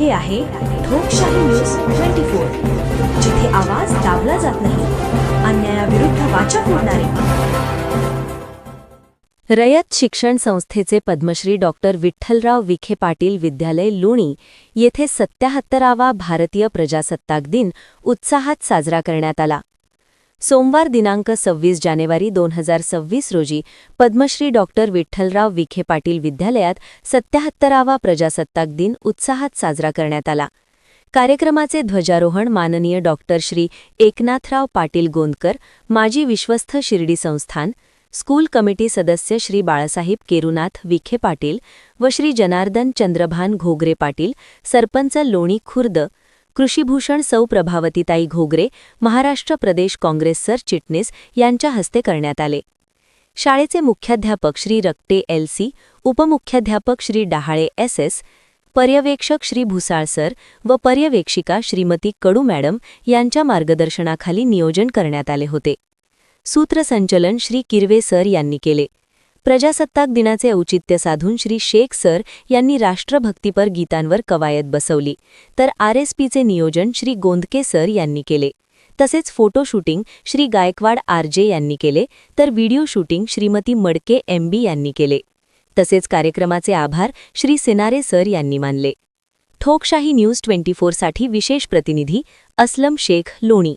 हे आहे ठोकशाही न्यूज 24, जिथे आवाज दाबला जात नाही, अन्यायाविरुद्ध वाचा फोडणारे. रयत शिक्षण संस्थेचे पद्मश्री डॉक्टर विठ्ठलराव विखे पाटील विद्यालय लोणी येथे 77वा भारतीय प्रजासत्ताक दिन उत्साहात साजरा करण्यात आला. सोमवार दिनांक 26 जानेवारी 2026 रोजी पद्मश्री डॉक्टर विठ्ठलराव विखे पाटील विद्यालयात 77वा प्रजासत्ताक दिन उत्साहात साजरा करण्यात आला. कार्यक्रमाचे ध्वजारोहण माननीय डॉक्टर श्री एकनाथराव पाटील गोंदकर, माजी विश्वस्थ शिर्डी संस्थान, स्कूल कमिटी सदस्य श्री बाळासाहेब केरुनाथ विखे पाटील व श्री जनार्दन चंद्रभान घोगरे पाटील, सरपंच लोणी खुर्द, कृषीभूषण सौ प्रभावतीताई घोगरे, महाराष्ट्र प्रदेश काँग्रेस सरचिटणीस यांच्या हस्ते करण्यात आले. शाळेचे मुख्याध्यापक श्री रक्टे LC, उपमुख्याध्यापक श्री डहाळे SS, पर्यवेक्षक श्री भुसाळ सर व पर्यवेक्षिका श्रीमती कडू मॅडम यांच्या मार्गदर्शनाखाली नियोजन करण्यात आले होते. सूत्रसंचलन श्री किरवे सर यांनी केले. प्रजासत्ताक दिनाचे औचित्य साधून श्री शेख सर यांनी राष्ट्रभक्तीपर गीतांवर कवायत बसवली, तर RSPचे नियोजन श्री गोंदके सर यांनी केले. तसेच photo shooting Shri Gaikwad RJ यांनी केले, तर व्हिडिओ शूटिंग श्रीमती मडके MB यांनी केले. तसेच कार्यक्रमाचे आभार श्री सिनारे सर यांनी मानले. ठोकशाही न्यूज 24 साठी विशेष प्रतिनिधी असलम शेख, लोणी.